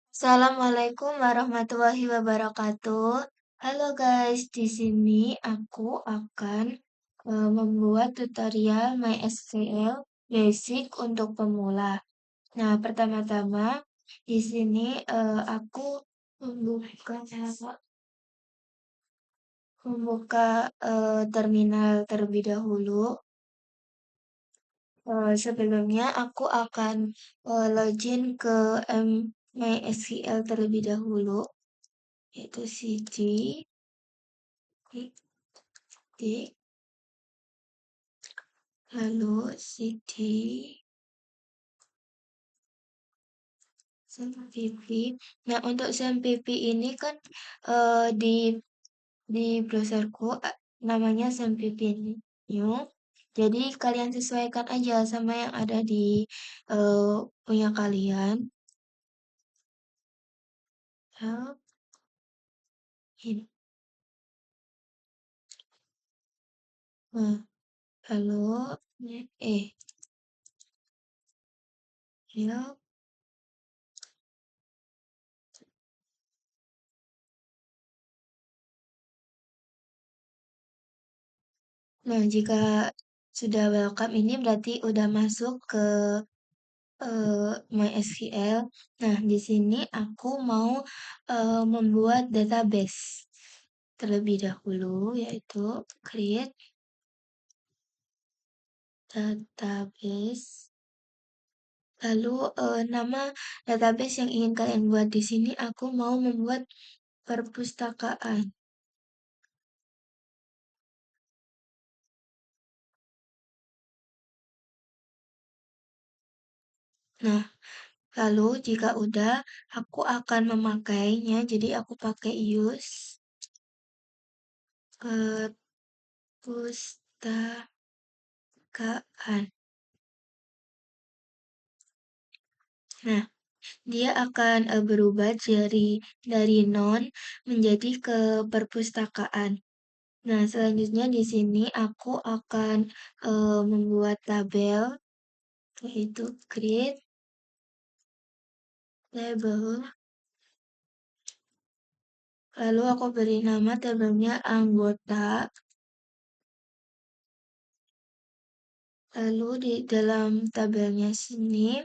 Assalamualaikum warahmatullahi wabarakatuh. Halo guys, di sini aku akan membuat tutorial MySQL basic untuk pemula. Nah, pertama-tama di sini aku membuka membuka terminal terlebih dahulu. Sebelumnya aku akan login ke MySQL terlebih dahulu, yaitu cd titik lalu cd SAMPP. Nah, untuk SAMPP ini kan di browserku namanya SAMPP new. Jadi kalian sesuaikan aja sama yang ada di punya kalian. Help ini. Nah, halo, eh, help. Nah, jika sudah welcome ini berarti udah masuk ke MySQL. Nah, di sini aku mau membuat database terlebih dahulu, yaitu create database. Lalu nama database yang ingin kalian buat di sini aku mau membuat perpustakaan. Nah, lalu jika udah, aku akan memakainya. Jadi aku pakai use perpustakaan. Nah, dia akan berubah dari non menjadi ke perpustakaan. Nah, selanjutnya di sini aku akan membuat tabel, yaitu create table. Lalu aku beri nama tabelnya anggota. Lalu di dalam tabelnya sini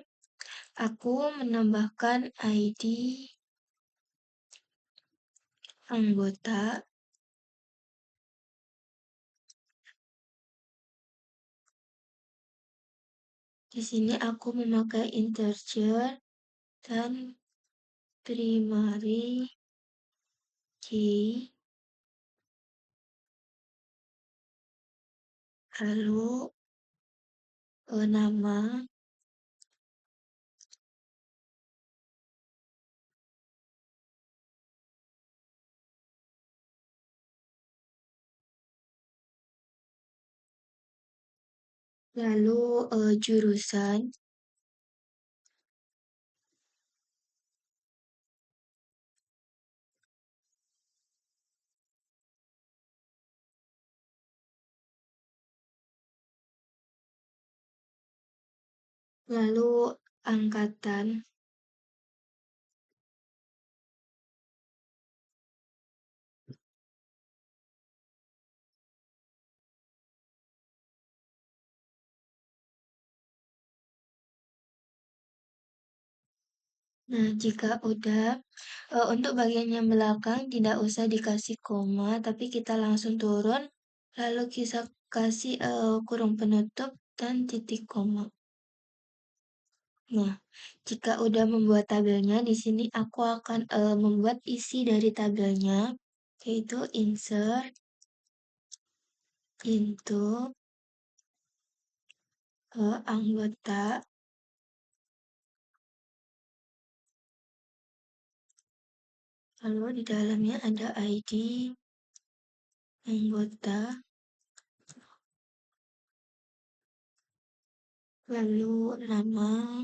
aku menambahkan ID anggota. Di sini aku memakai integer dan primary key. Lalu nama, lalu jurusan, lalu angkatan, nah, jika udah, untuk bagian yang belakang tidak usah dikasih koma, tapi kita langsung turun, lalu kita kasih kurung penutup dan titik koma. Nah, jika udah membuat tabelnya, di sini aku akan membuat isi dari tabelnya, yaitu insert into anggota. Lalu di dalamnya ada ID anggota, lalu nama,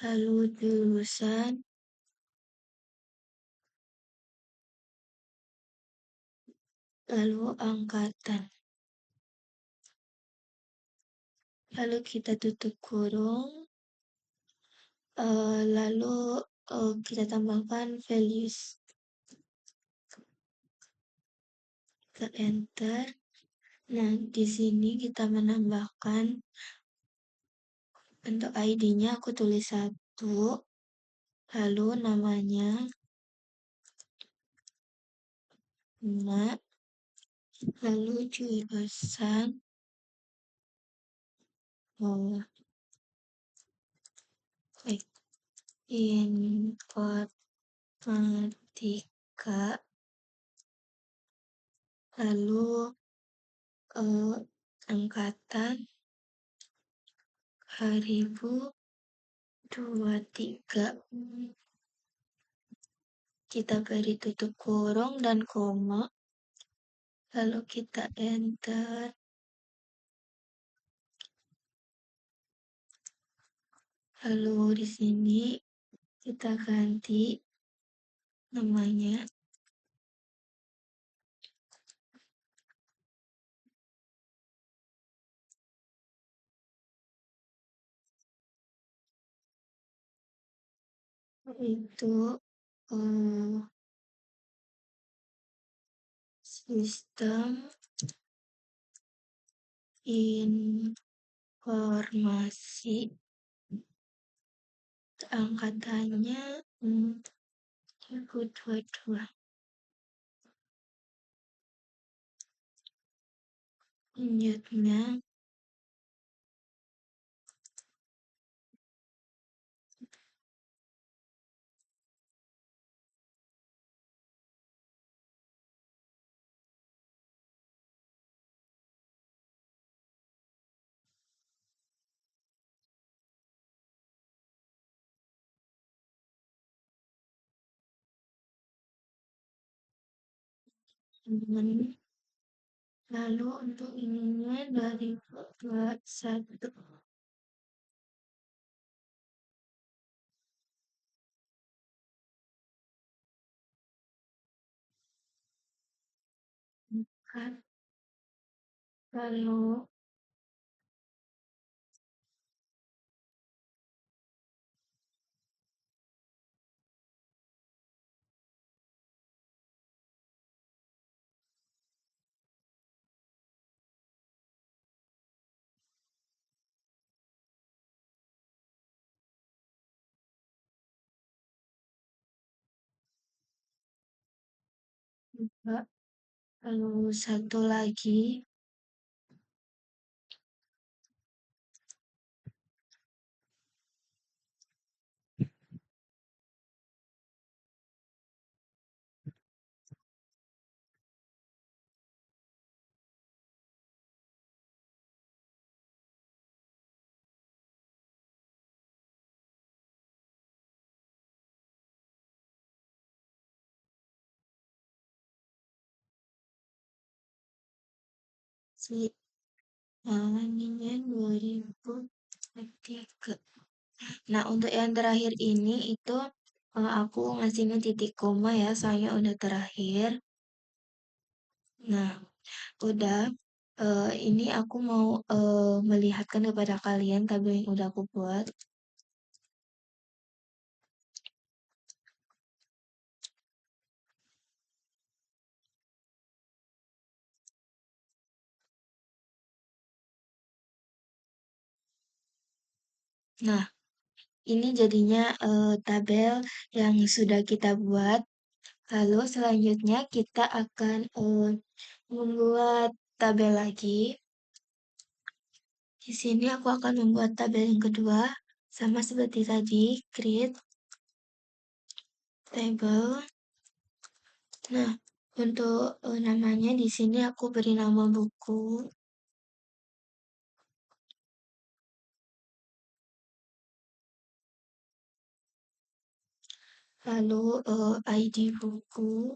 lalu jurusan, lalu angkatan. Lalu kita tutup kurung, Lalu kita tambahkan values, ke enter. Nah, di sini kita menambahkan untuk ID-nya aku tulis 1, lalu namanya bunga, lalu jurusan eh, informatika, lalu eh, angkatan 2023. Kita beri tutup kurung dan koma, lalu kita enter. Lalu di sini kita ganti namanya. Itu eh, sistem informasi, angkatannya 2022. Lanjutnya ini, lalu untuk ininya 2021. Kan kalau kalau satu lagi, si ininya 2023. Nah, untuk yang terakhir ini itu aku ngasihnya titik koma ya, soalnya udah terakhir. Nah, udah. Ini aku mau melihatkan kepada kalian tabel yang udah aku buat. Nah, ini jadinya tabel yang sudah kita buat. Lalu selanjutnya kita akan membuat tabel lagi. Di sini aku akan membuat tabel yang kedua, sama seperti tadi, create table. Nah, untuk namanya di sini aku beri nama buku. Lalu ID buku.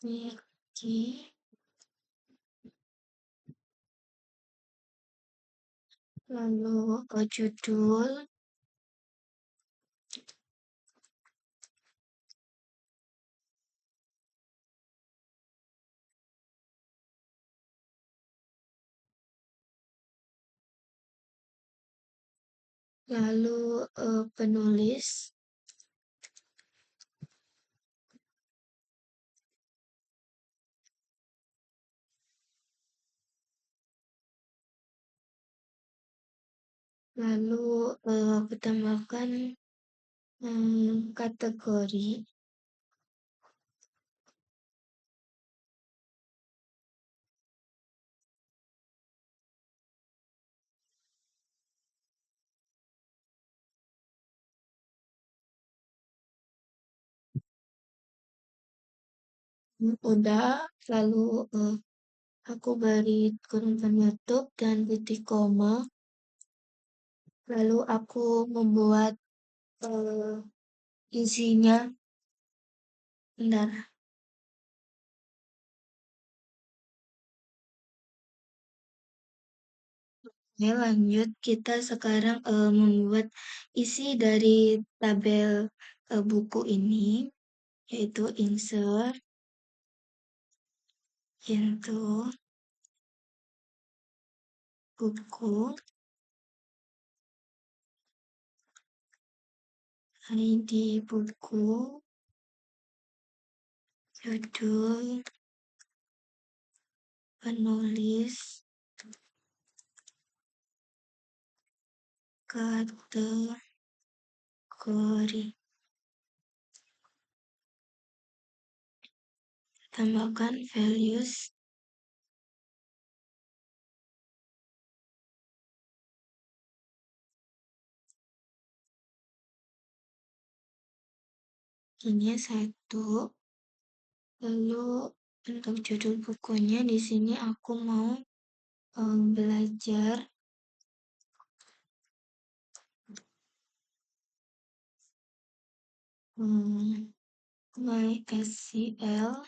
Wiki. Lalu judul. lalu penulis, lalu aku tambahkan kategori, udah, lalu aku beri kurung penutup dan titik koma, lalu aku membuat eh, isinya. Bentar, ya lanjut. Kita sekarang membuat isi dari tabel buku ini, yaitu insert into buku, ID buku, judul, penulis, kategori. Tambahkan values, ini satu. Lalu untuk judul bukunya di sini aku mau belajar MySQL.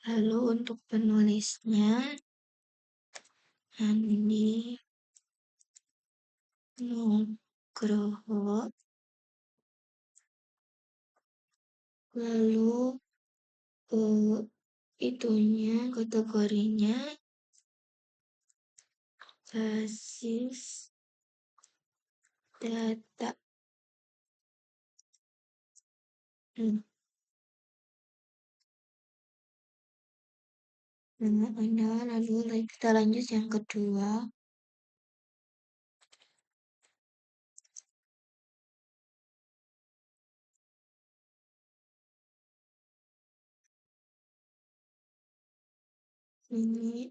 Lalu untuk penulisnya Andi Nugroho. Lalu eh, itunya kategorinya basis data. Lalu kita lanjut yang kedua. Ini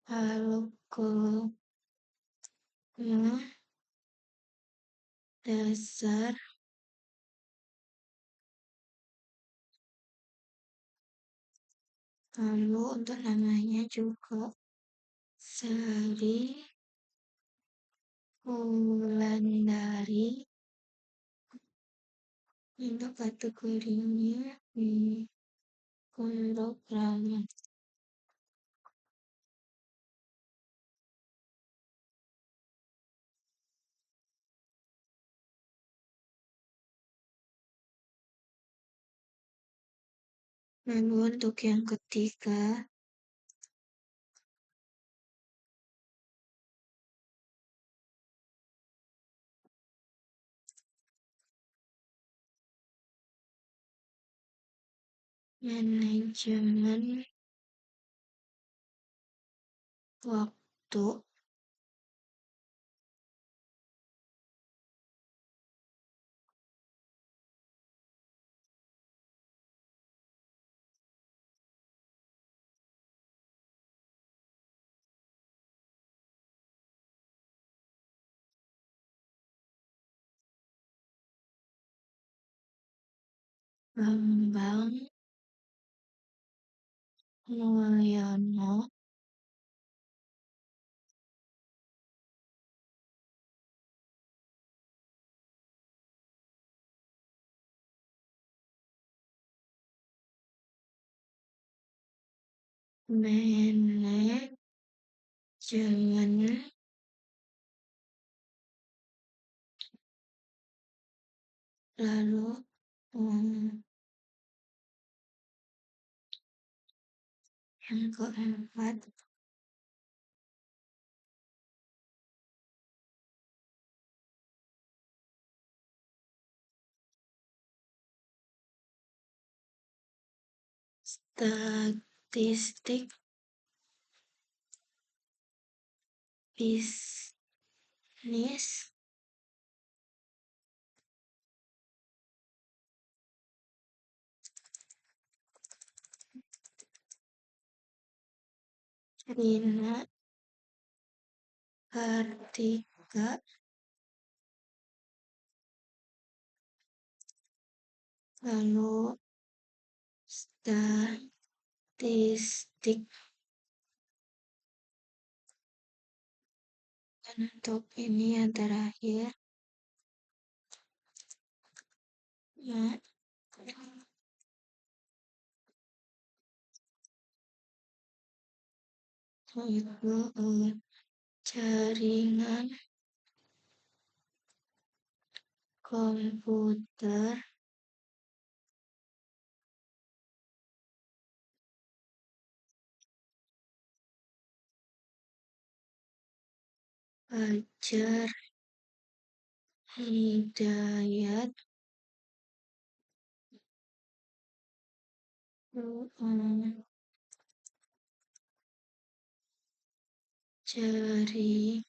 algoritma dasar, lalu untuk namanya juga Sari Wulandari. Untuk kategorinya program. Lalu untuk yang ketiga, manajemen waktu, Bambang Mulyono, manajemen, lalu yang keempat, statistik bisnis Rina Kartika lalu statistik dan untuk ini yang terakhir ya, yaitu jaringan komputer Fajar Hidayat jaringan.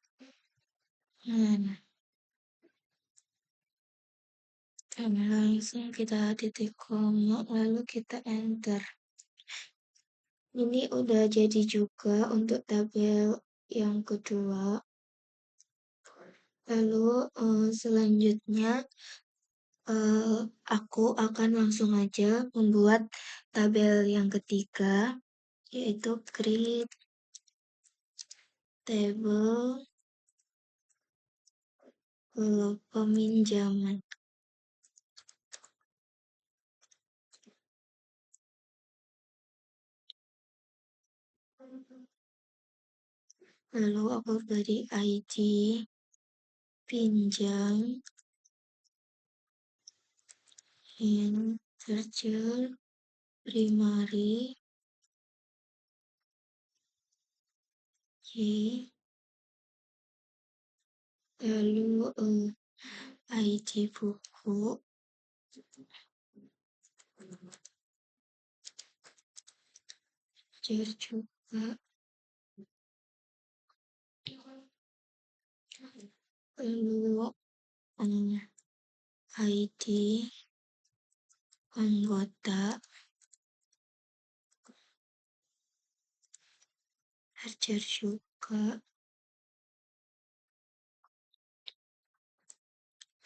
Langsung kita titik koma lalu kita enter. Ini udah jadi juga untuk tabel yang kedua. Lalu selanjutnya aku akan langsung aja membuat tabel yang ketiga, yaitu create table peminjaman. Lalu aku beri ID pinjam integer primary Y, lalu ID buku, share juga, lalu ID anggota, share juga,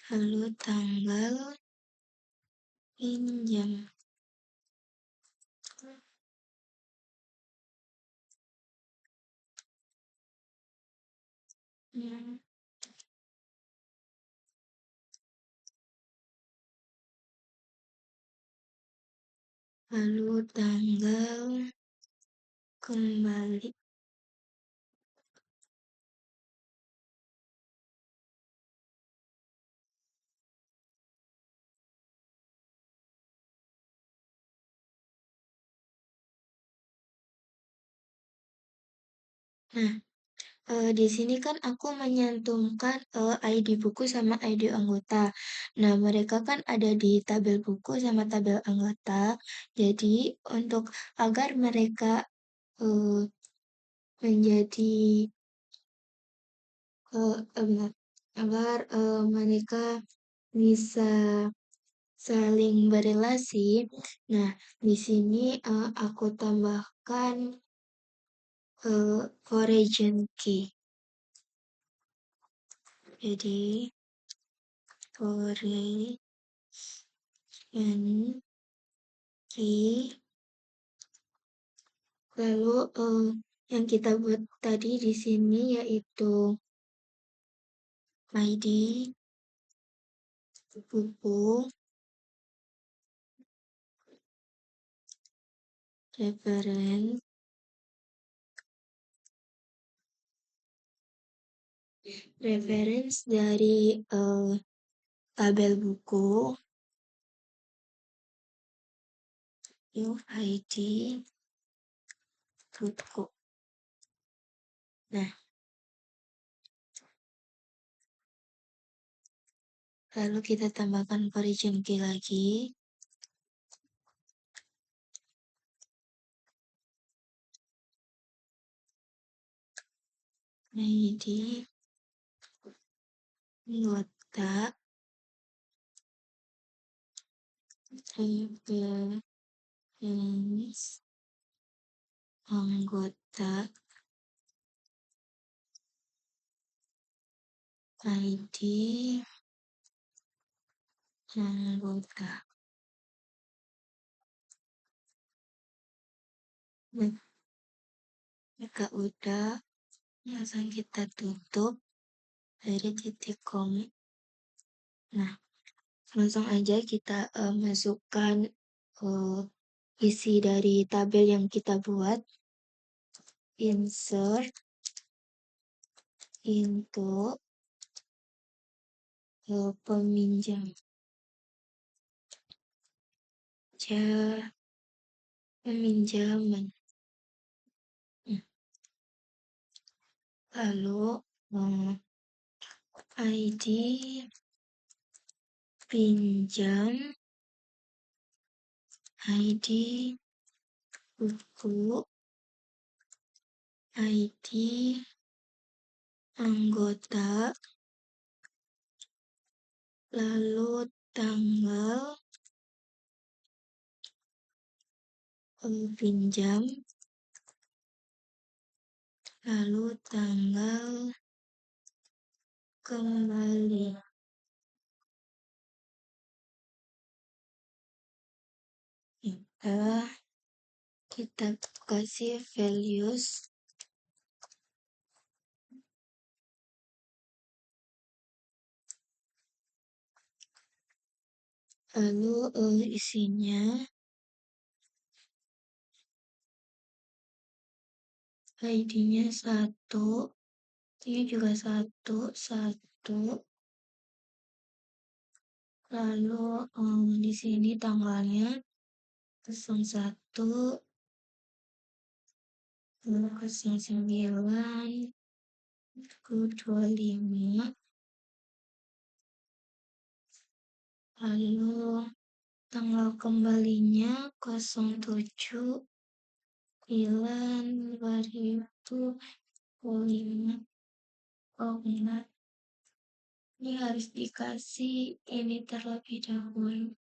lalu tanggal pinjam. Lalu tanggal kembali. Nah, di sini kan aku menyantumkan ID buku sama ID anggota. Nah, mereka kan ada di tabel buku sama tabel anggota. Jadi, untuk agar mereka eh, menjadi agar mereka bisa saling berelasi. Nah, di sini aku tambahkan origin key. Jadi origin key. Lalu yang kita buat tadi di sini yaitu ID buku, reference, dari tabel buku, ID buku. Nah, lalu kita tambahkan origin key lagi. ID anggota TPS anggota ID anggota. Nah, jika udah, langsung kita tutup dari titik koma. Nah, langsung aja kita masukkan isi dari tabel yang kita buat. Insert into peminjam. Peminjaman. Lalu ID pinjam, ID buku, ID anggota, lalu tanggal pinjam, lalu tanggal kembali. Kita kasih values, lalu isinya ID-nya 1, ini juga 1, lalu di sini tanggalnya 01, 09, 25, lalu tanggal kembalinya 07, 9, 2025. Oh benar, ini harus dikasih ini terlebih dahulu.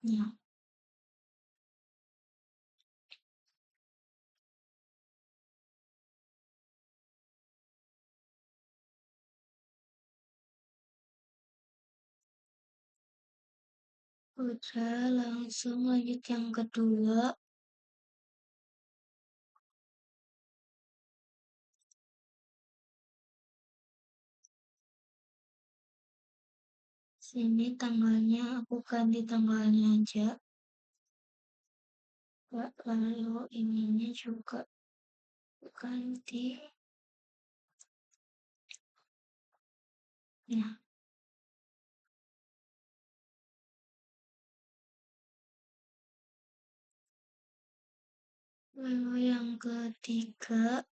Ya, udah langsung lanjut yang kedua. Sini tanggalnya aku ganti tanggalnya aja. Lalu ininya juga ganti. Nah, lalu yang ketiga,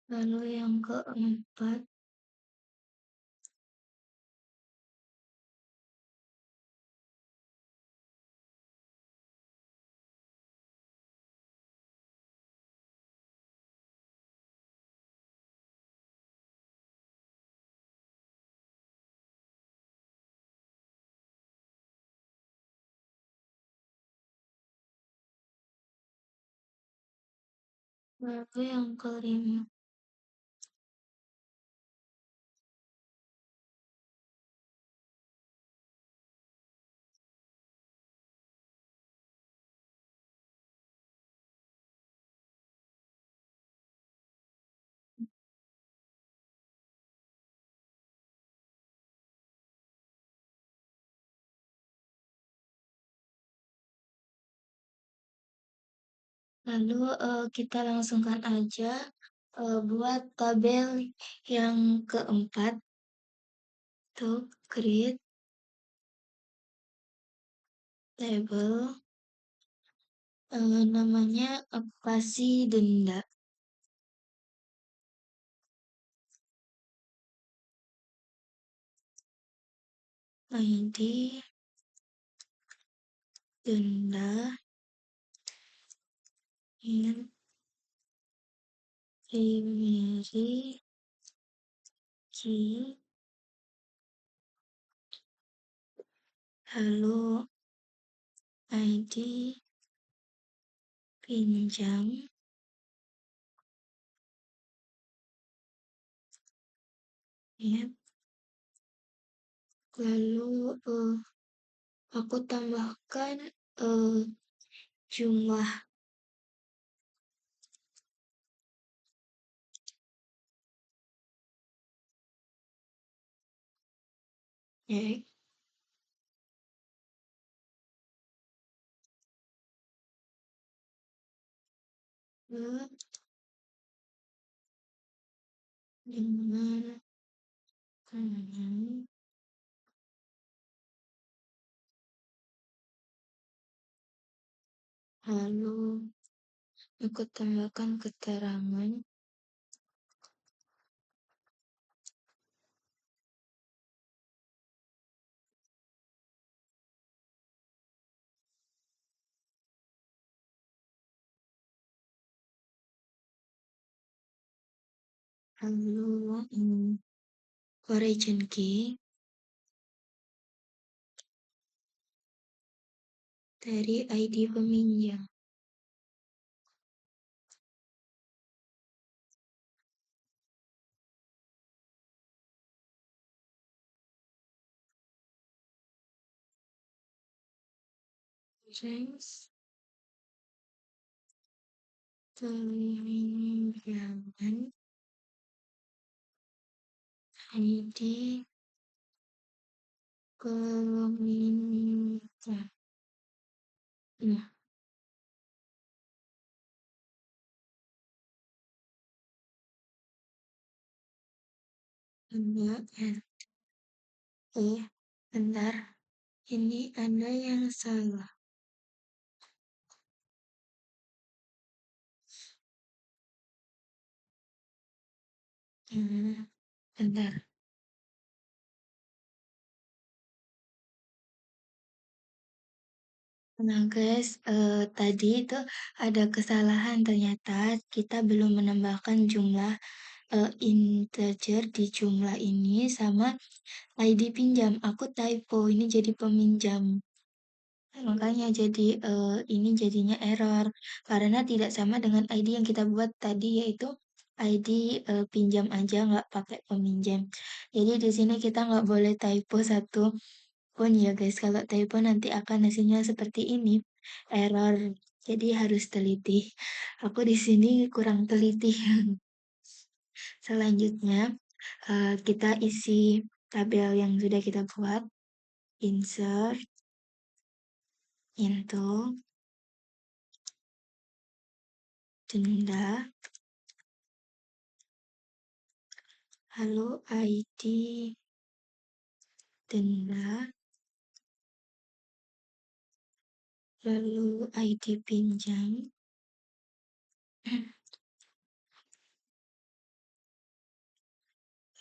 lalu yang keempat, lalu yang kelima. Lalu kita langsungkan aja buat tabel yang keempat. to create label, namanya aku kasih denda. ID denda in primary key, lalu ID pinjam, ya. Lalu aku tambahkan jumlah, ya. Dengan lalu aku tambahkan keterangan lalu origin key dari ID peminjam. Terus peminjaman ID peminjam. Nah, enggak, bentar. Ini ada yang salah. Bentar. Nah guys, tadi itu ada kesalahan ternyata kita belum menambahkan jumlah integer di jumlah ini sama ID pinjam. Aku typo, ini jadi peminjam. Makanya jadi ini jadinya error karena tidak sama dengan ID yang kita buat tadi yaitu ID pinjam aja nggak pakai peminjam. Jadi di sini kita nggak boleh typo satu pun ya guys. Kalau typo nanti akan hasilnya seperti ini, error. Jadi harus teliti. Aku di sini kurang teliti. Selanjutnya kita isi tabel yang sudah kita buat. Insert into denda, lalu ID denda, lalu ID pinjam,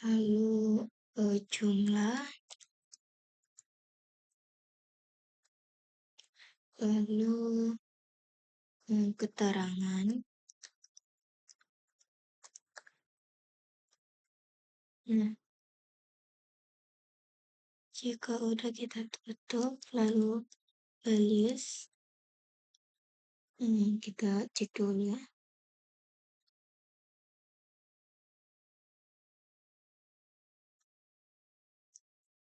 lalu jumlah, lalu keterangan. Nah, jika udah kita tutup, lalu values, kita cek dulu ya.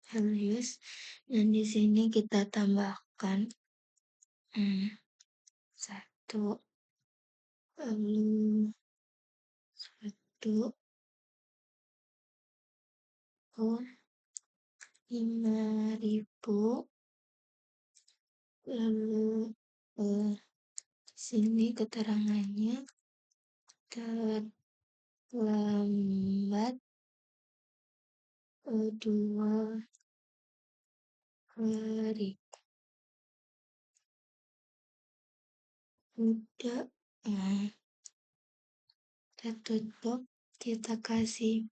Values, dan di sini kita tambahkan satu, lalu satu, oh, 5.000, lalu sini keterangannya terlambat dua hari. Udah, nah, kita tutup, kita kasih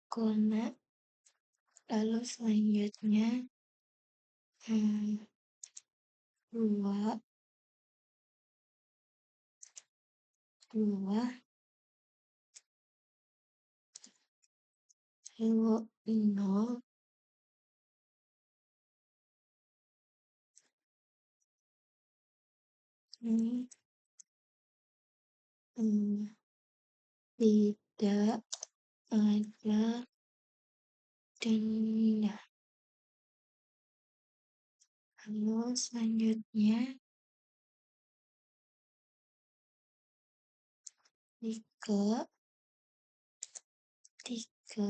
koma, lalu selanjutnya hmm, dua, dua, lalu nol, ini hmm, tidak ada denda. Lalu selanjutnya tiga, tiga,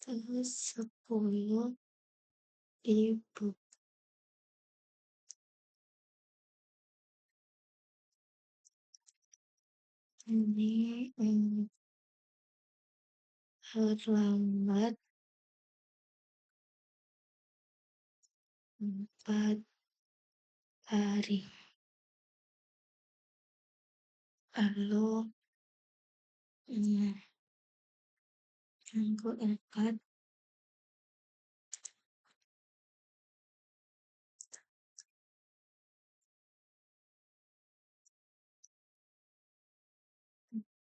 terus 10.000. Ini terlambat 4 hari. Lalu yang keempat,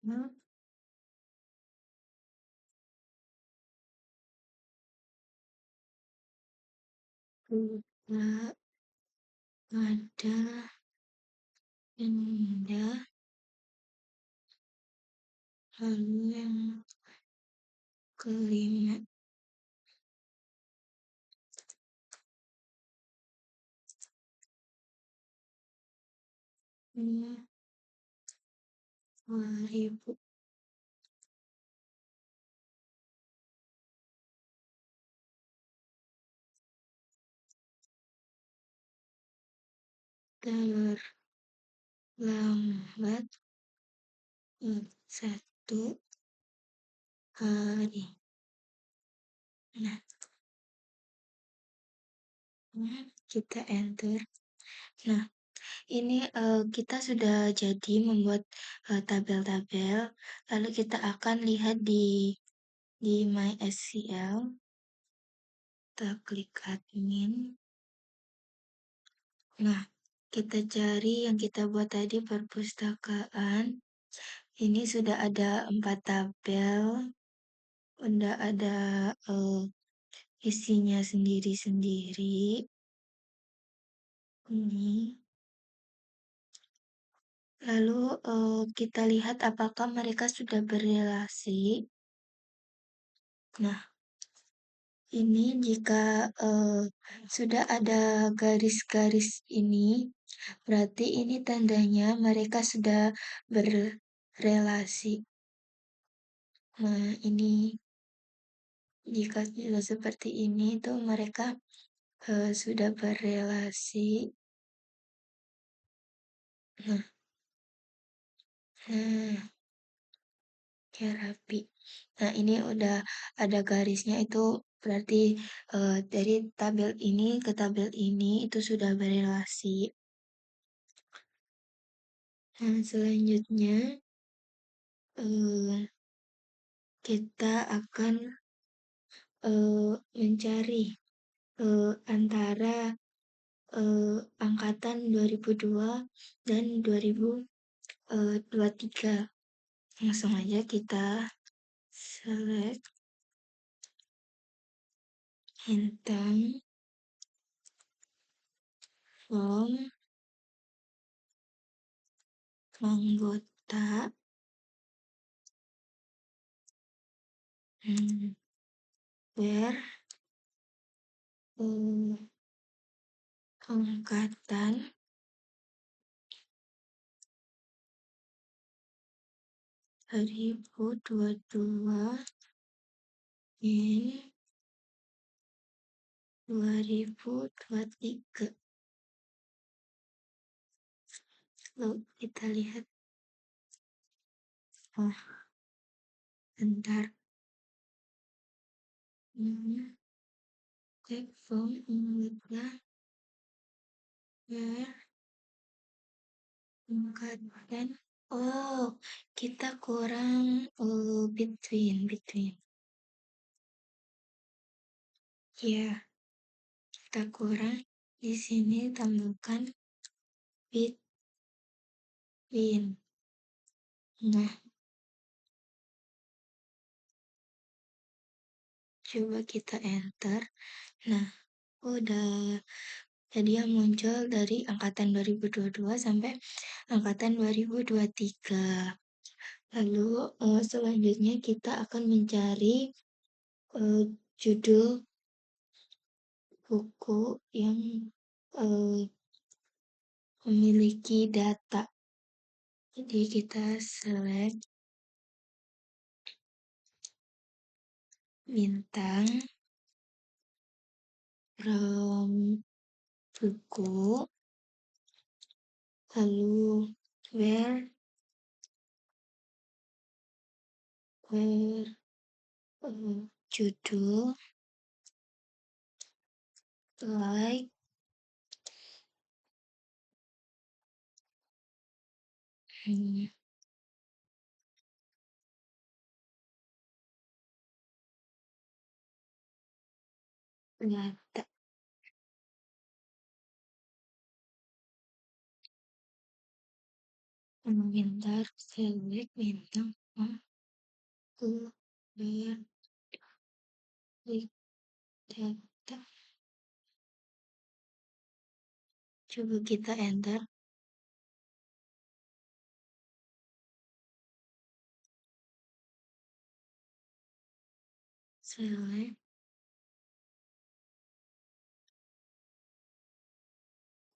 nah, tidak ada denda. Lalu yang kelima, ini 2.000. Terlambat 1 hari. Nah, kita enter. Nah, ini kita sudah jadi membuat tabel-tabel. Lalu kita akan lihat di MySQL. Kita klik admin. Nah, kita cari yang kita buat tadi perpustakaan. Ini sudah ada 4 tabel. Udah ada isinya sendiri-sendiri. Ini. Lalu kita lihat apakah mereka sudah berrelasi. Nah, ini jika sudah ada garis-garis ini, berarti ini tandanya mereka sudah berrelasi. Nah, ini jika sudah seperti ini tuh mereka sudah berrelasi. Nah, nah, ya rapi. Nah, ini udah ada garisnya itu berarti dari tabel ini ke tabel ini itu sudah berrelasi. Nah, selanjutnya eh, kita akan mencari antara angkatan 2002 dan 2023. Langsung aja kita select tentang form anggota where angkatan 2022 dan 2023. Lalu kita lihat, bentar. Mhm. Platform adalah where tingkatkan. Oh, kita kurang between. Ya, kita kurang di sini tambahkan between. Nah, coba kita enter. Nah, udah jadi yang muncul dari angkatan 2022 sampai angkatan 2023. Lalu selanjutnya kita akan mencari eh, judul buku yang eh, memiliki data. Jadi kita select bintang from buku, lalu where judul like hmm, data. Bentar, select bintang from buku where like data. Coba kita enter. Select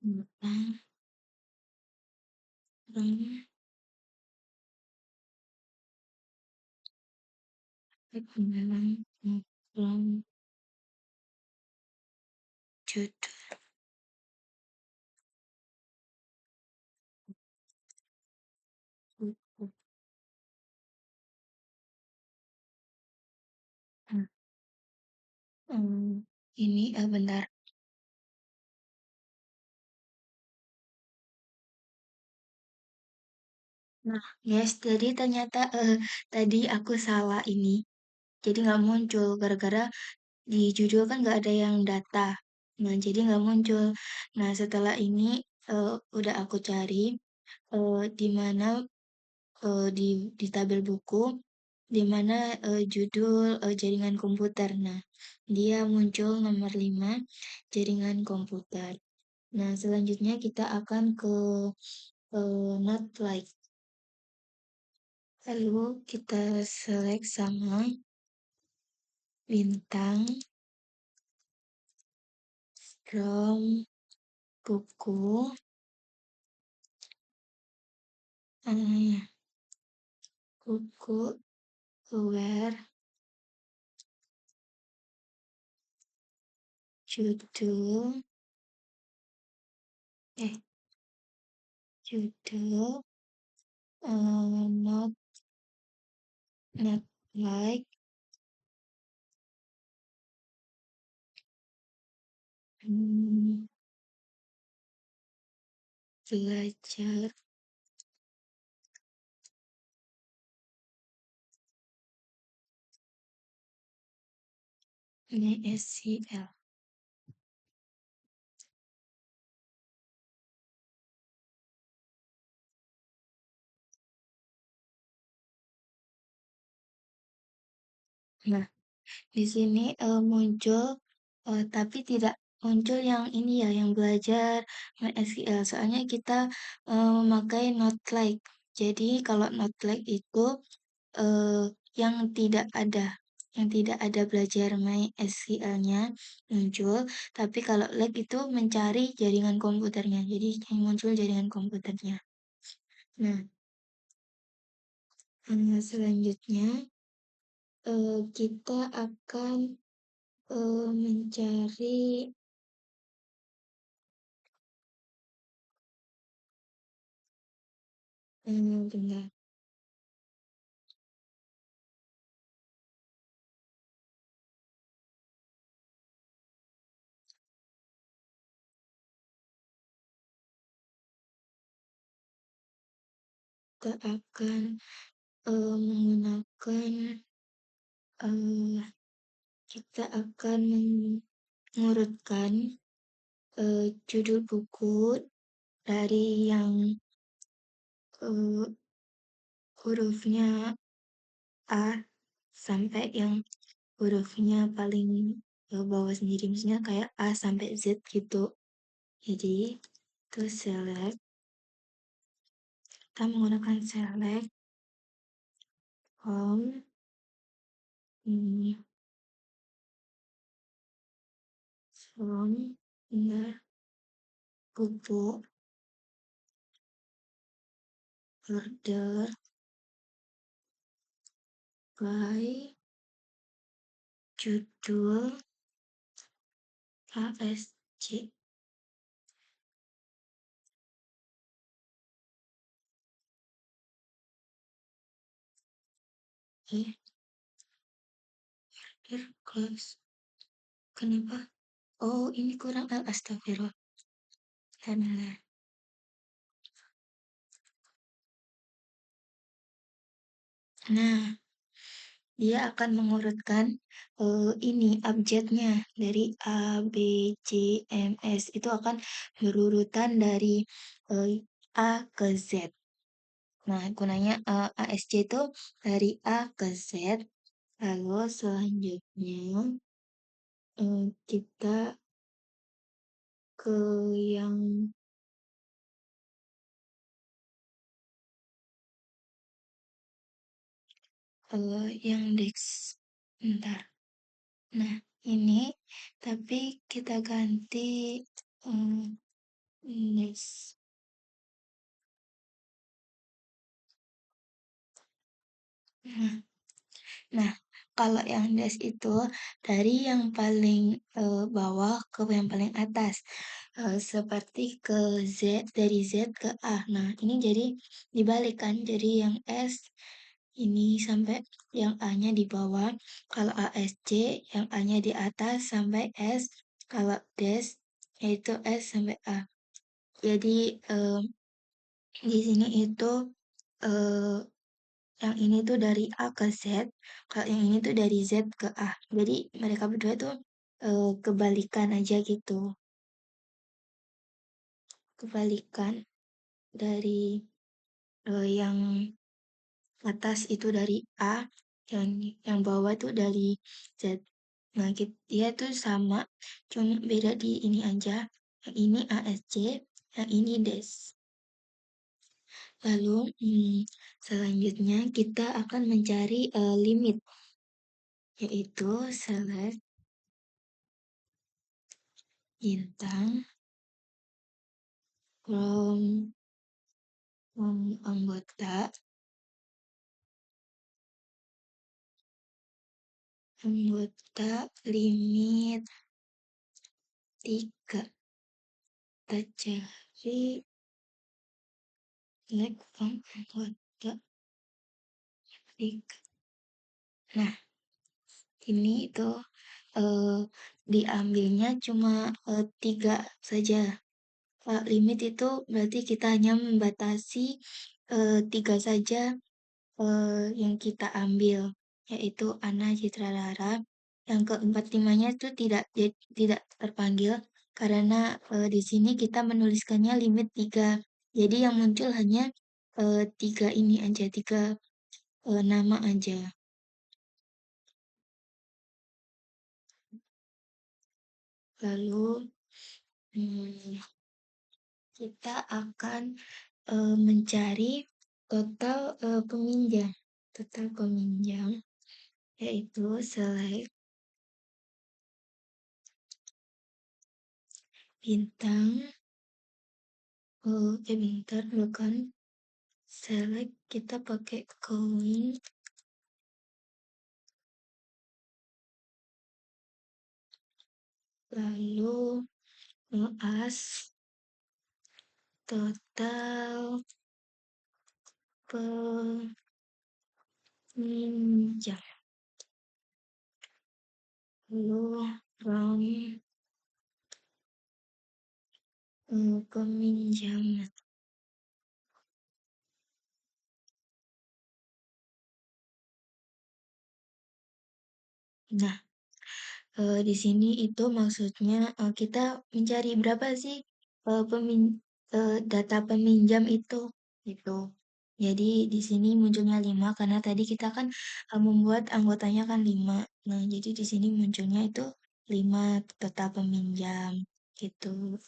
bintang from bintang from judul. Buku. Hmm, ini bentar. Nah, guys, jadi ternyata tadi aku salah ini. Jadi nggak muncul gara-gara di judul kan nggak ada yang data. Nah, jadi nggak muncul. Nah, setelah ini udah aku cari di mana di tabel buku di mana judul jaringan komputer. Nah, dia muncul nomor 5 jaringan komputer. Nah, selanjutnya kita akan ke not like. Lalu kita select sama bintang from buku eh, buku where judul eh judul not like hmm, belajar SQL. Nah, di sini muncul tapi tidak muncul yang ini ya, yang belajar MySQL. Soalnya kita memakai not like. Jadi kalau not like itu eh, yang tidak ada, belajar MySQL-nya muncul. Tapi kalau like itu mencari jaringan komputernya. Jadi yang muncul jaringan komputernya. Nah, selanjutnya kita akan mencari bentar. kita akan menggunakan eh, kita akan mengurutkan judul buku dari yang eh, hurufnya A sampai yang hurufnya paling bawah sendiri, misalnya kayak A sampai Z gitu. Jadi itu select, kita menggunakan select from from the buku order by judul ASC. Eh, class. Kenapa? Oh, ini kurang astagfirullah. Alhamdulillah. Nah, dia akan mengurutkan ini abjadnya dari A, B, C, M, S. Itu akan berurutan dari eh, A ke Z. Nah, gunanya ASC itu dari A ke Z. Lalu selanjutnya kita ke yang yang next. Bentar. Nah, ini tapi kita ganti next. Nah, nah, kalau yang dash itu dari yang paling bawah ke yang paling atas. Seperti ke Z, dari Z ke A. Nah, ini jadi dibalik kan. Jadi yang S ini sampai yang A-nya di bawah. Kalau ASC, yang A-nya di atas sampai S. Kalau dash, yaitu S sampai A. Jadi di sini itu eh, yang ini tuh dari A ke Z, kalau yang ini tuh dari Z ke A. Jadi mereka berdua tuh kebalikan aja gitu. Kebalikan dari yang atas itu dari A, yang bawah tuh dari Z. Nah, dia tuh sama, cuma beda di ini aja. Yang ini ASC, yang ini DES. Lalu selanjutnya kita akan mencari limit, yaitu select bintang from anggota limit 3. Kita cari select from anggota 3. Nah, ini tuh diambilnya cuma 3 saja. Limit itu berarti kita hanya membatasi 3 saja yang kita ambil, yaitu Ana Citra Lara. Yang keempat limanya itu tidak terpanggil karena di sini kita menuliskannya limit 3. Jadi yang muncul hanya 3 ini aja, 3 nama aja. Lalu kita akan mencari total peminjam. Total peminjam yaitu select bintang bentar bukan select, kita pakai count, lalu as total peminjam, lalu round peminjaman. Nah, di sini itu maksudnya kita mencari berapa sih data peminjam itu, gitu. Jadi di sini munculnya 5 karena tadi kita kan membuat anggotanya kan 5. Nah, jadi di sini munculnya itu 5 data peminjam, gitu.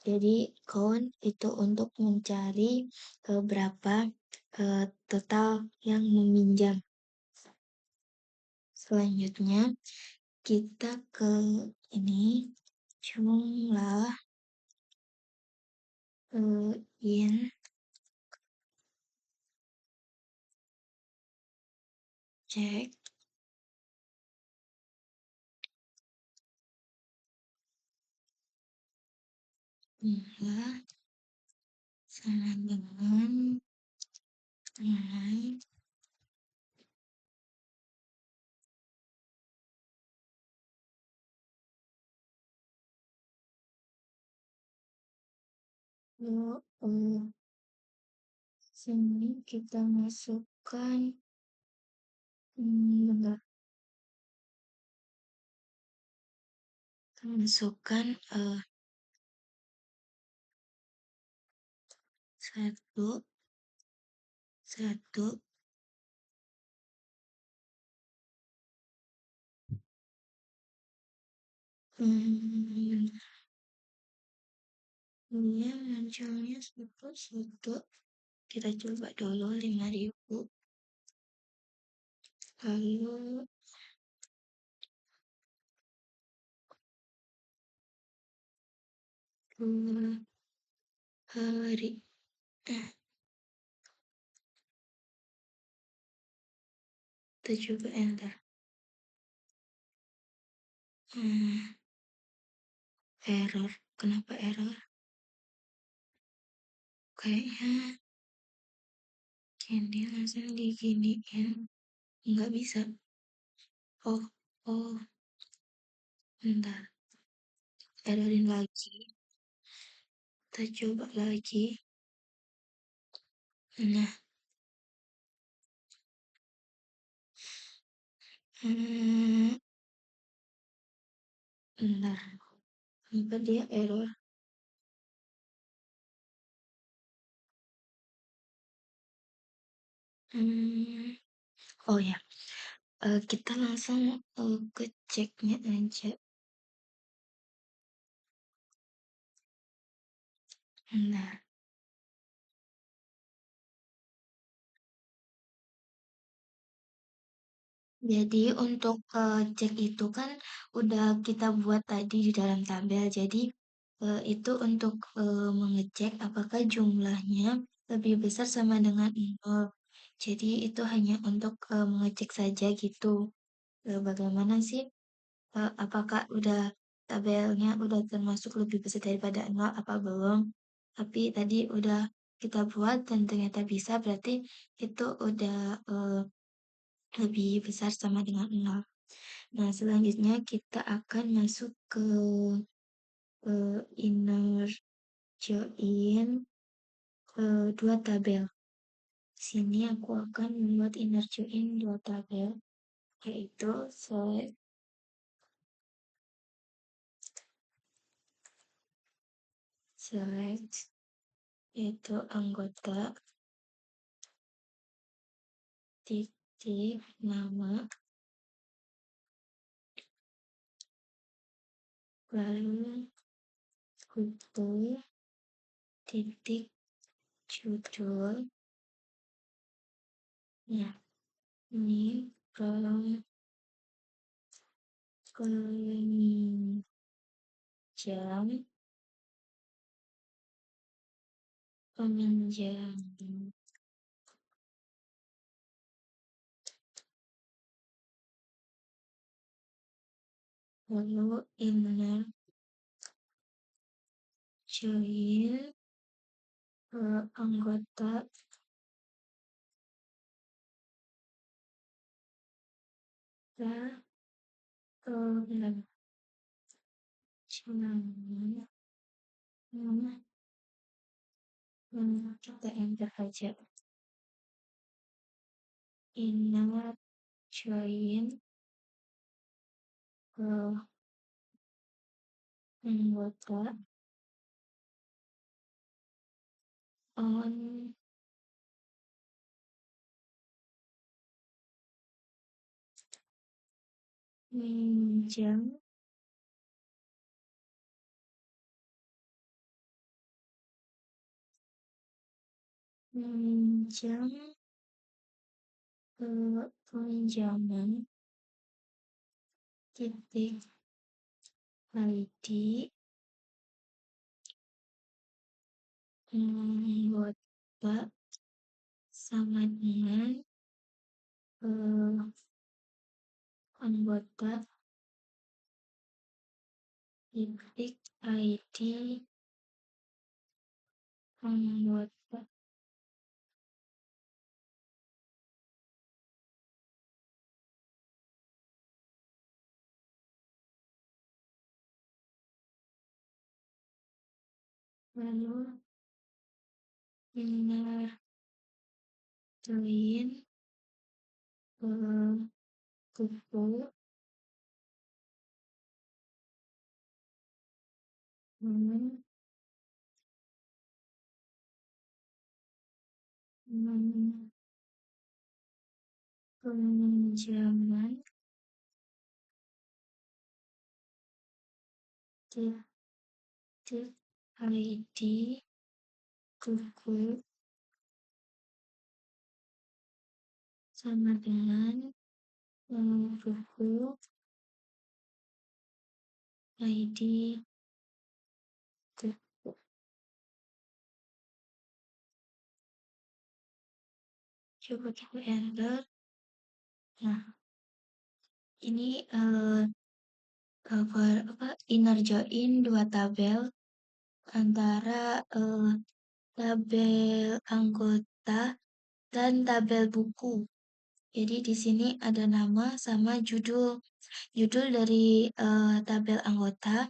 Jadi count itu untuk mencari berapa total yang meminjam. Selanjutnya kita ke ini jumlah in cek jumlah sama dengan nilai sini kita masukkan bentar, kita masukkan satu satu ini munculnya satu kita coba dulu 5.000 lalu dua hari kita coba enter error, kenapa error? Kayaknya ini langsung diginiin nggak bisa. Oh, bentar, errorin lagi, kita coba lagi. Nah, bentar, kenapa dia error? Oh ya, kita langsung ke ceknya aja. Bentar. Jadi untuk cek itu kan udah kita buat tadi di dalam tabel. Jadi itu untuk mengecek apakah jumlahnya lebih besar sama dengan 0. Jadi itu hanya untuk mengecek saja gitu. Bagaimana sih? Apakah udah tabelnya udah termasuk lebih besar daripada 0 apa belum? Tapi tadi udah kita buat dan ternyata bisa, berarti itu udah lebih besar sama dengan 0. Nah, selanjutnya kita akan masuk ke inner join dua tabel. Sini aku akan membuat inner join dua tabel, yaitu select yaitu anggota titik nama lalu kutu titik judul. Ya, ini peminjam peminjam lalu inner join anggota kita bentar, nama kita enter aja inner join eh, anggota on minjam minjam pinjaman titik ID anggota sama dengan anggota titik ID anggota lalu join kuku hmm, hmm, pinjaman titik ID kuku sama dengan buku ID buku. Coba kita enter. Nah, ini inner join dua tabel antara tabel anggota dan tabel buku. Jadi di sini ada nama sama judul. Judul dari tabel anggota,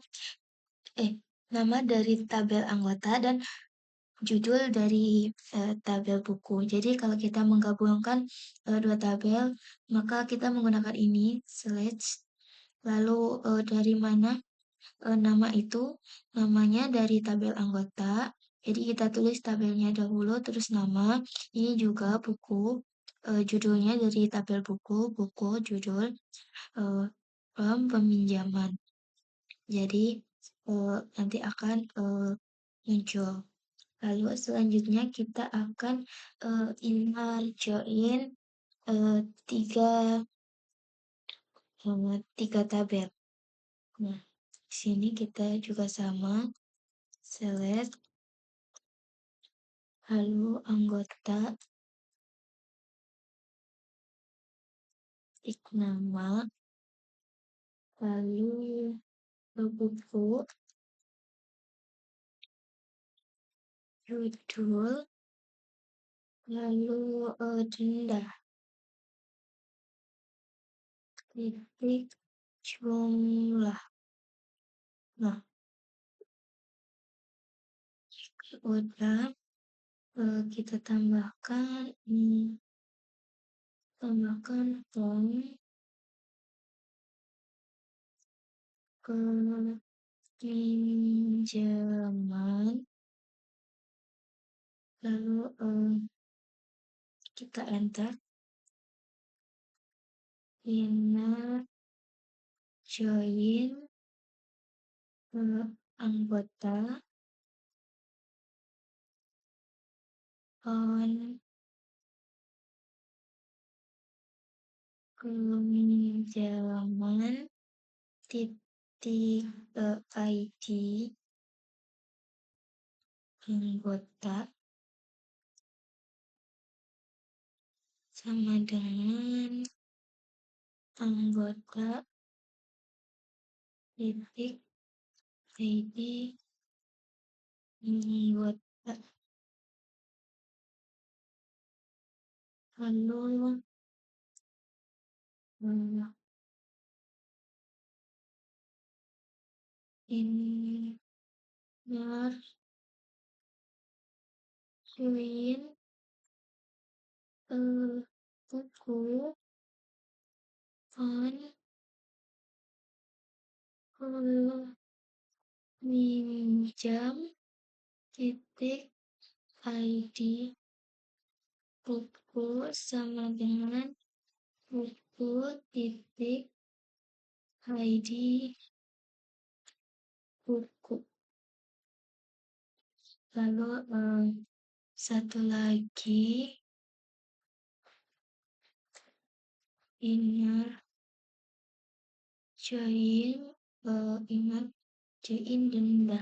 nama dari tabel anggota dan judul dari tabel buku. Jadi kalau kita menggabungkan dua tabel, maka kita menggunakan ini slash. Lalu dari mana nama itu? Namanya dari tabel anggota. Jadi kita tulis tabelnya dahulu, terus nama. Ini juga buku. Judulnya dari tabel buku, judul, peminjaman. Jadi nanti akan muncul. Lalu selanjutnya kita akan inner join uh, tiga tiga tabel. Nah, di sini kita juga sama select lalu anggota tik nama lalu buku judul lalu denda titik jumlah. Nah, udah kita tambahkan form ke pinjaman lalu kita enter inner join anggota on pinjaman titik ID anggota sama dengan anggota titik ID anggota lalu inner join buku on Minjam titik ID buku sama dengan buku titik ID buku. Lalu satu lagi ingat join ingat join denda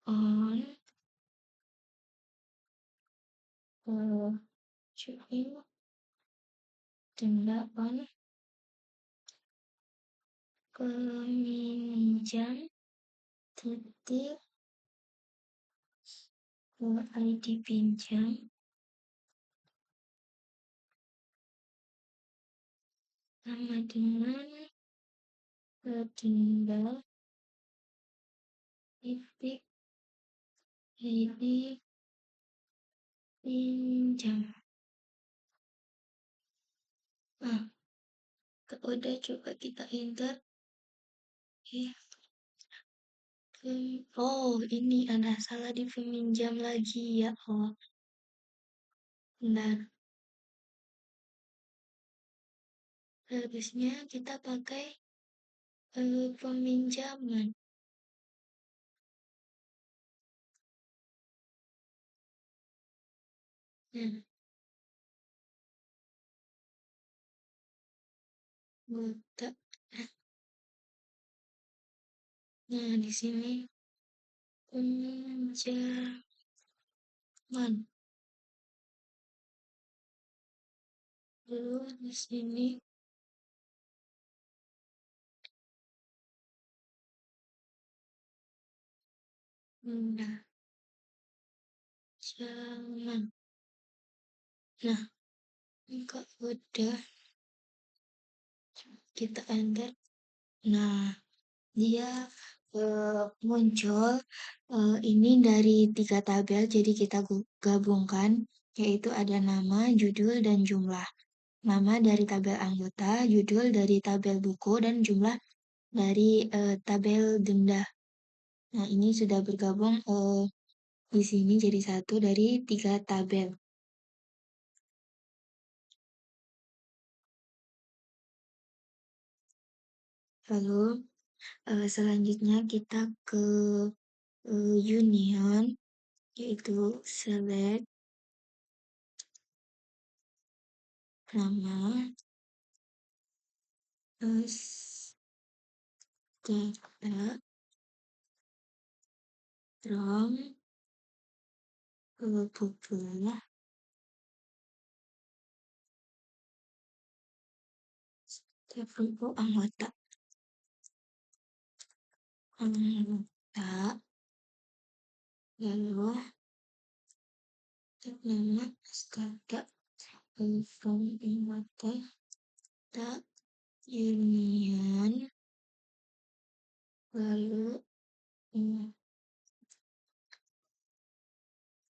on join denda on peminjam titik ID pinjam sama dengan denda titik ID pinjam. Nah, udah coba kita enter. Oh, ini ada salah di peminjam lagi ya. Oh, benar. Harusnya kita pakai peminjaman. Nah, buta. Nah, di sini peminjaman. Lalu di sini pinjaman. Nah, enggak udah kita enter. Nah, dia muncul ini dari 3 tabel, jadi kita gabungkan, yaitu ada nama, judul, dan jumlah. Nama dari tabel anggota, judul dari tabel buku, dan jumlah dari tabel denda. Nah, ini sudah bergabung di sini jadi satu dari 3 tabel. Lalu selanjutnya kita ke union, yaitu select nama, data from buku buku anggota lalu nama kata from anggota union lalu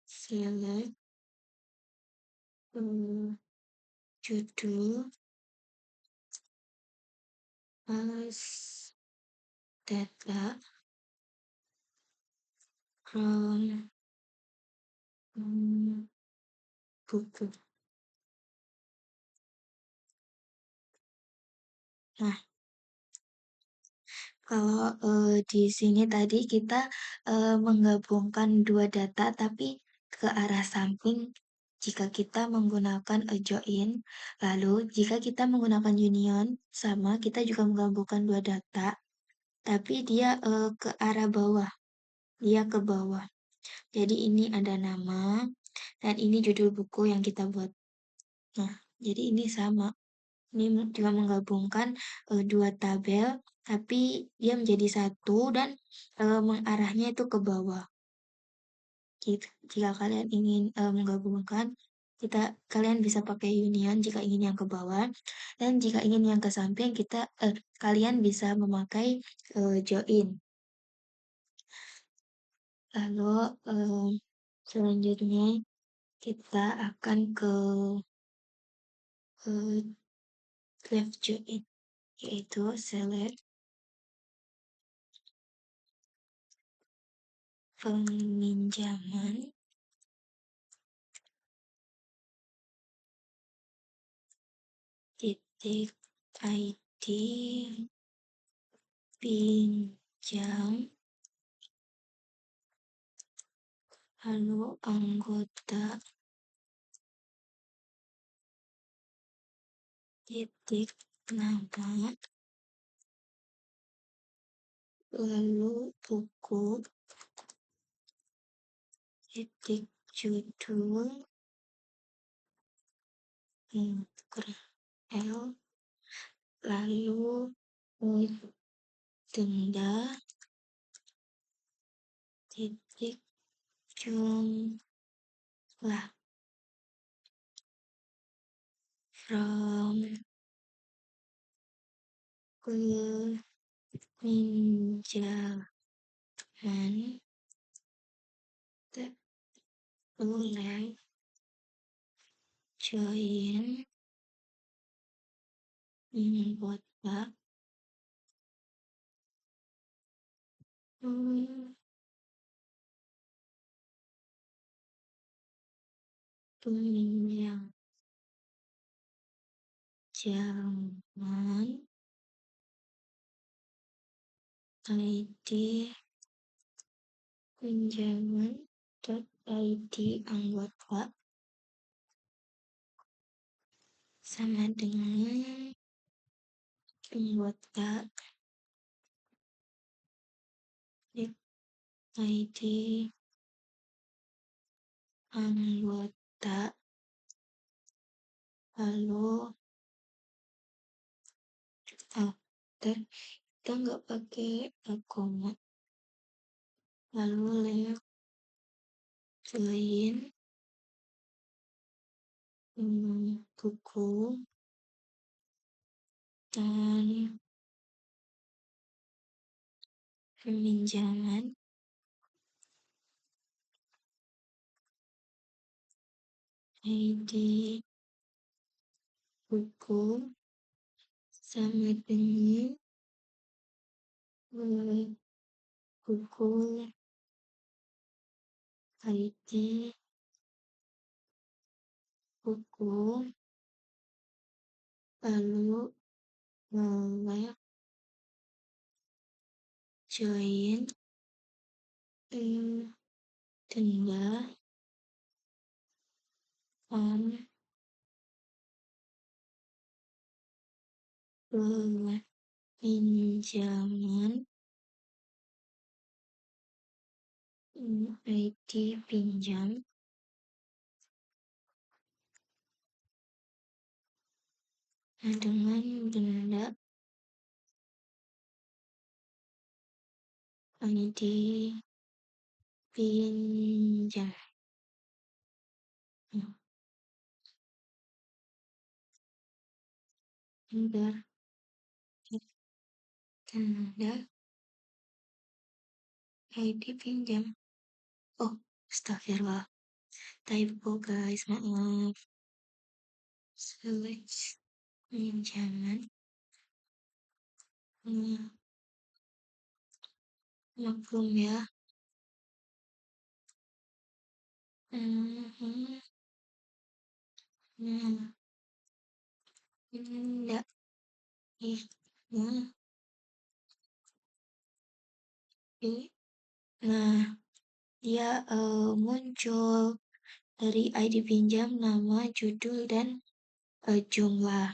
select judul as data from buku. Nah, kalau di sini tadi kita menggabungkan dua data tapi ke arah samping jika kita menggunakan join. Lalu jika kita menggunakan union sama kita juga menggabungkan dua data tapi dia ke arah bawah. Dia ke bawah. Jadi ini ada nama dan ini judul buku yang kita buat. Nah, jadi ini sama. Ini juga menggabungkan dua tabel, tapi dia menjadi satu dan mengarahnya itu ke bawah. Gitu. Jika kalian ingin menggabungkan, kalian bisa pakai union jika ingin yang ke bawah, dan jika ingin yang ke samping, kalian bisa memakai join. Lalu selanjutnya kita akan ke left join. yaitu select peminjaman titik ID pinjam, lalu anggota titik nama, lalu buku titik judul, L, lalu denda titik jumlah from peminjaman boleh join anggota peminjaman ID pinjaman .id anggota sama dengan anggota ID anggota, lalu kita nggak pakai koma, lalu left join buku dan peminjaman ID buku sama dengan buku ID buku, lalu left join denda on pinjaman ID pinjam dengan denda ID pinjam. Bentar, denda ID pinjam. Oh, astagfirullah. Typo guys, maaf. Select pinjaman. Maklum ya. Enggak. Nah, dia muncul dari ID pinjam, nama, judul, dan jumlah.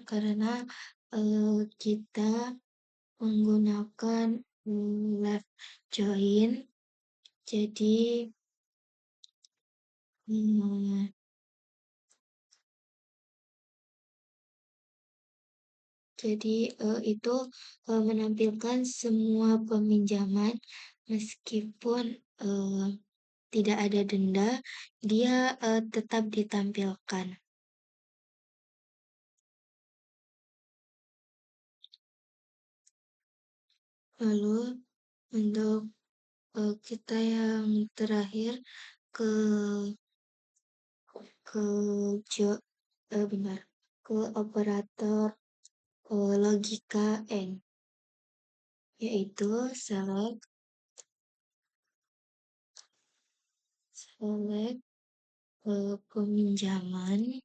Karena kita menggunakan left join, jadi itu menampilkan semua peminjaman meskipun tidak ada denda, dia tetap ditampilkan. Lalu untuk kita yang terakhir ke ke jo, benar ke operator logika N, yaitu select peminjaman,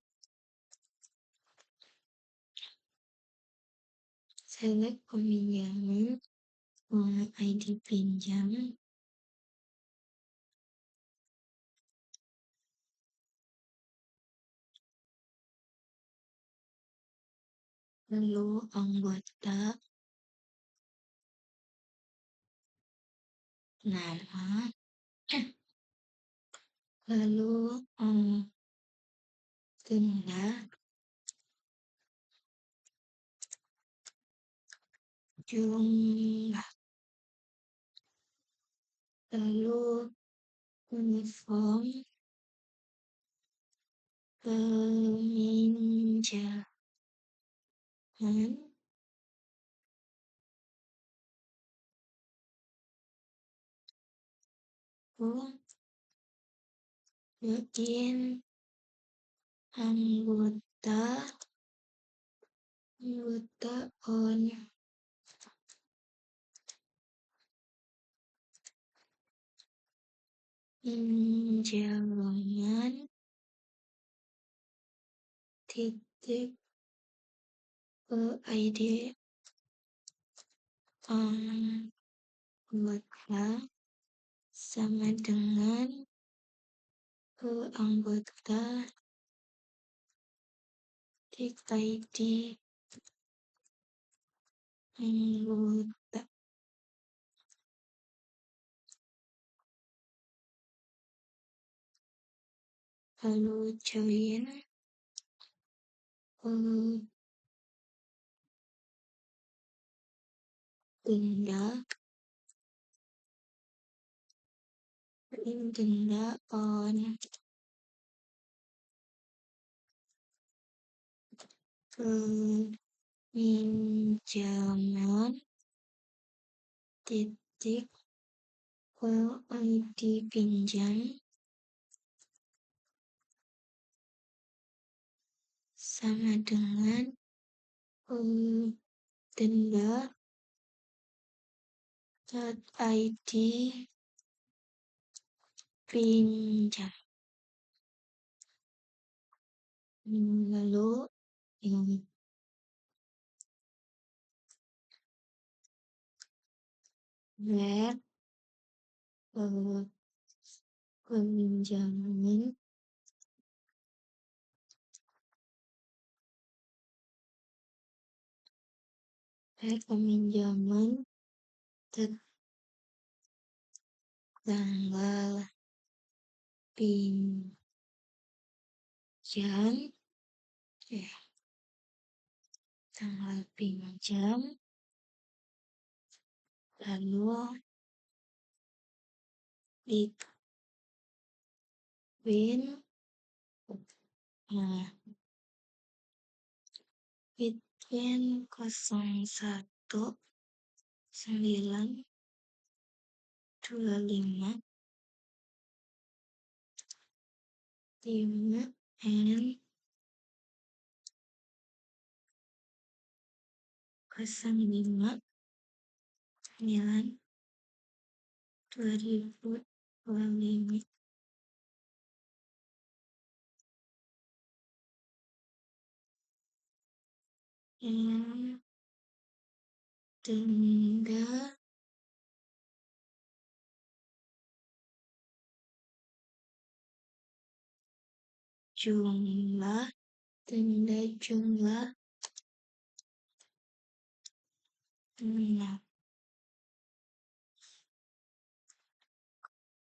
ID pinjam, lalu anggota, nama, lalu denda, jumlah, lalu uniform peminjaman, login anggota on pinjaman titik ID anggota sama dengan anggota titik ID anggota, lalu join denda on pinjaman titik ID pinjam sama dengan denda ID pinjam, lalu ini web peminjaman tanggal pinjam, tanggal pinjam, lalu between between 01.925 and 05.9/2025 yang denda jumlah nah,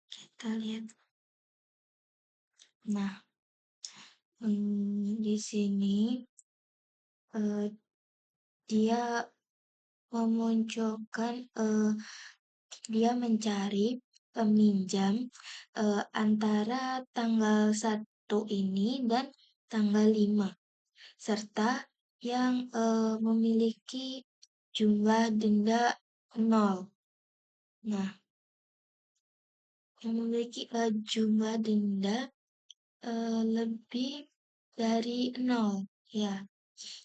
kita lihat. Nah, di sini dia memunculkan dia mencari peminjam antara tanggal 1 ini dan tanggal 5 serta yang memiliki jumlah denda 0. Nah, yang memiliki jumlah denda lebih dari 0 ya.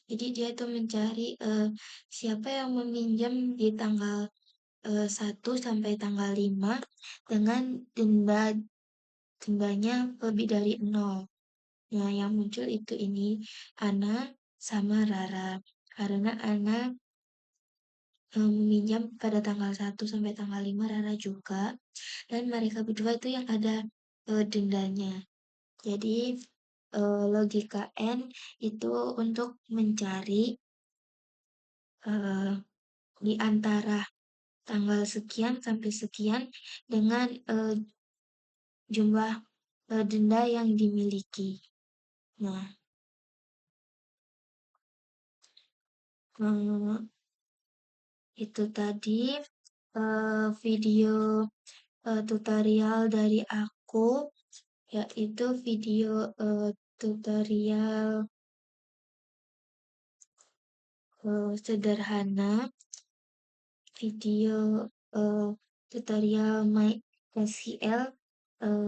Jadi dia tuh mencari siapa yang meminjam di tanggal 1 sampai tanggal 5 dengan dendanya lebih dari nol. Nah, yang muncul itu ini Ana sama Rara. Karena Ana meminjam pada tanggal 1 sampai tanggal 5 Rara juga. Dan mereka berdua itu yang ada dendanya. Jadi logika N itu untuk mencari eh, di antara tanggal sekian sampai sekian dengan jumlah denda yang dimiliki. Nah, eh, itu tadi video tutorial dari aku, yaitu video tutorial sederhana, video tutorial MySQL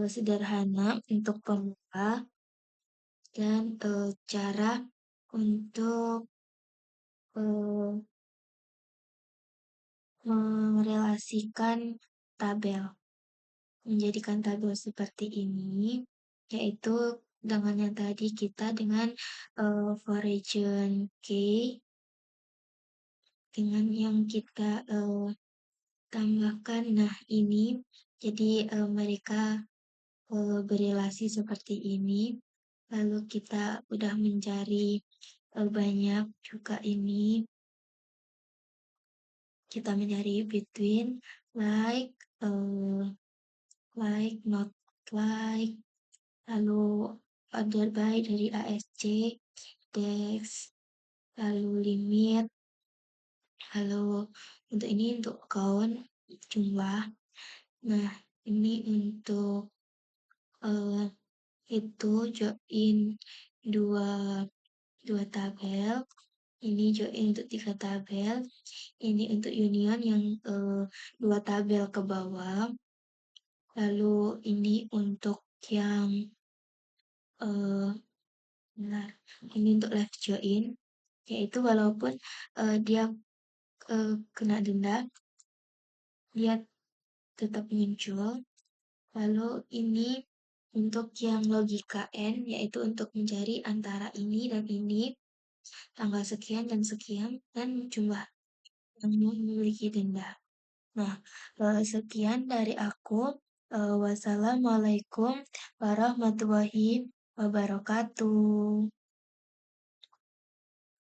sederhana untuk pemula dan cara untuk eh, merelasikan tabel, menjadikan tabel seperti ini, yaitu dengan yang tadi kita dengan variation key, dengan yang kita tambahkan. Nah, ini jadi mereka berelasi seperti ini. Lalu kita udah mencari banyak juga ini. Kita mencari between, like, like, not like, lalu order by dari ASC, dex, lalu limit, lalu untuk ini untuk count jumlah. Nah, ini untuk uh, itu join dua dua tabel, ini join untuk 3 tabel, ini untuk union yang dua tabel ke bawah, lalu ini untuk yang eh benar, ini untuk left join, yaitu walaupun dia kena denda, dia tetap muncul. Lalu ini untuk yang logika N, yaitu untuk mencari antara ini dan ini, tanggal sekian dan sekian, dan jumlah yang memiliki denda. Nah, sekian dari aku. Wassalamualaikum warahmatullahi wabarakatuh.